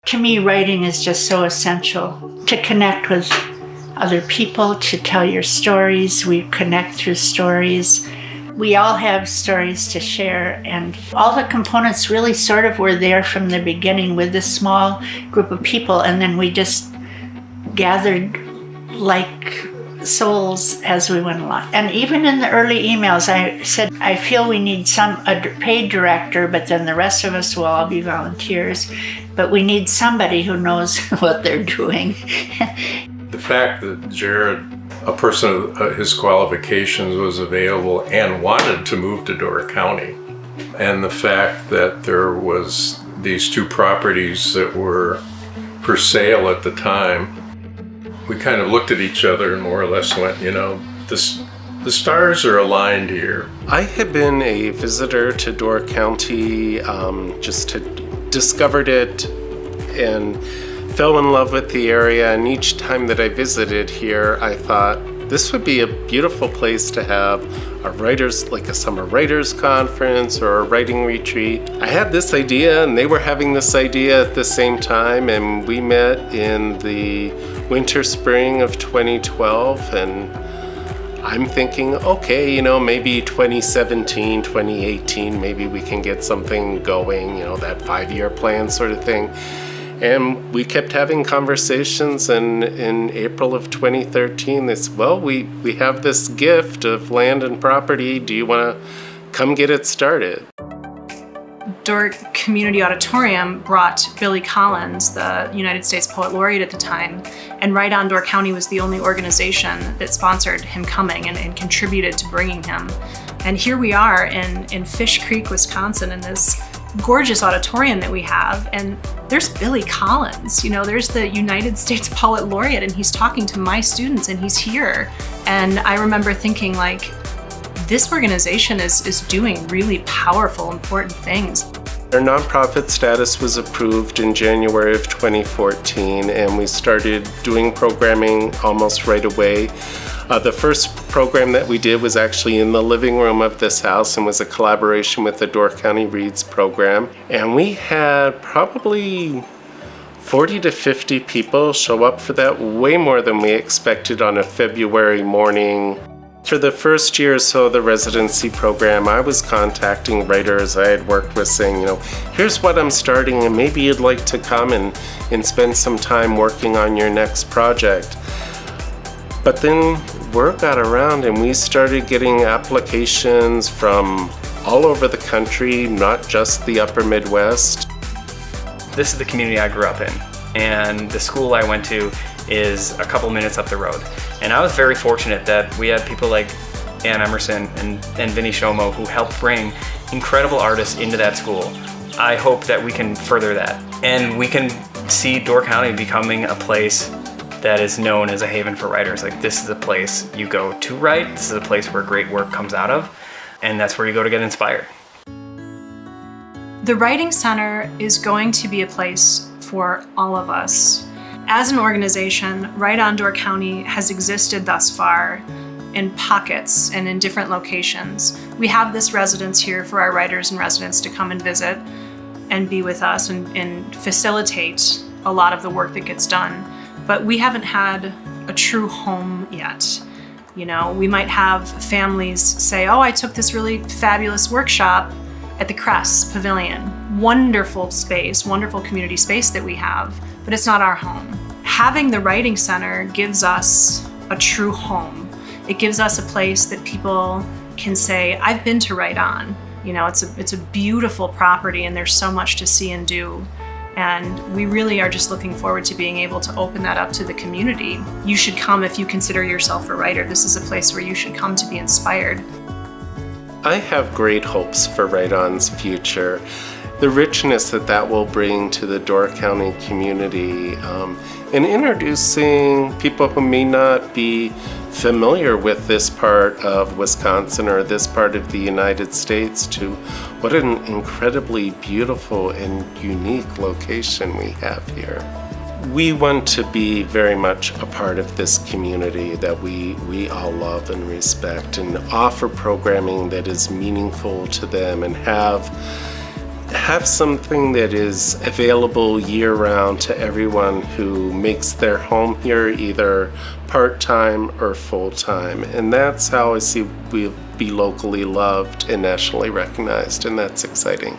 To me, writing is just so essential to connect with other people, to tell your stories. We connect through stories. We all have stories to share, and all the components really sort of were there from the beginning with this small group of people, and then we just gathered like souls as we went along. And even in the early emails, I said, I feel we need a paid director, but then the rest of us will all be volunteers. But we need somebody who knows what they're doing. The fact that Jerod, a person of his qualifications, was available and wanted to move to Door County, and the fact that there was these two properties that were for sale at the time, we kind of looked at each other and more or less went, the stars are aligned here. I had been a visitor to Door County, just discovered it and fell in love with the area, and each time that I visited here, I thought this would be a beautiful place to have a summer writers conference or a writing retreat. I had this idea and they were having this idea at the same time, and we met in the winter spring of 2012, and I'm thinking, okay, maybe 2017, 2018, maybe we can get something going, that 5-year plan sort of thing. And we kept having conversations, and in April of 2013, they said, well, we have this gift of land and property. Do you want to come get it started? Door Community Auditorium brought Billy Collins, the United States Poet Laureate at the time, and Right On Door County was the only organization that sponsored him coming and contributed to bringing him. And here we are in Fish Creek, Wisconsin, in this gorgeous auditorium that we have, and there's Billy Collins, there's the United States Poet Laureate, and he's talking to my students, and he's here. And I remember thinking, this organization is doing really powerful, important things. Our nonprofit status was approved in January of 2014, and we started doing programming almost right away. The first program that we did was actually in the living room of this house and was a collaboration with the Door County Reads program. And we had probably 40 to 50 people show up for that, way more than we expected on a February morning. For the first year or so of the residency program, I was contacting writers I had worked with saying, here's what I'm starting and maybe you'd like to come and spend some time working on your next project. But then word got around and we started getting applications from all over the country, not just the upper Midwest. This is the community I grew up in, and the school I went to is a couple minutes up the road. And I was very fortunate that we had people like Ann Emerson and Vinnie Shomo who helped bring incredible artists into that school. I hope that we can further that, and we can see Door County becoming a place that is known as a haven for writers. This is a place you go to write, this is a place where great work comes out of, and that's where you go to get inspired. The Writing Center is going to be a place for all of us. As an organization, Right On Door County has existed thus far in pockets and in different locations. We have this residence here for our writers and residents to come and visit and be with us and facilitate a lot of the work that gets done. But we haven't had a true home yet. We might have families say, oh, I took this really fabulous workshop at the Crest Pavilion. Wonderful space, wonderful community space that we have, but it's not our home. Having the Writing Center gives us a true home. It gives us a place that people can say, I've been to Right On. It's a beautiful property and there's so much to see and do. And we really are just looking forward to being able to open that up to the community. You should come if you consider yourself a writer. This is a place where you should come to be inspired. I have great hopes for Right On's future. The richness that will bring to the Door County community, and introducing people who may not be familiar with this part of Wisconsin or this part of the United States to what an incredibly beautiful and unique location we have here. We want to be very much a part of this community that we all love and respect, and offer programming that is meaningful to them and have have something that is available year-round to everyone who makes their home here, either part-time or full-time. And that's how I see we'll be locally loved and nationally recognized, and that's exciting.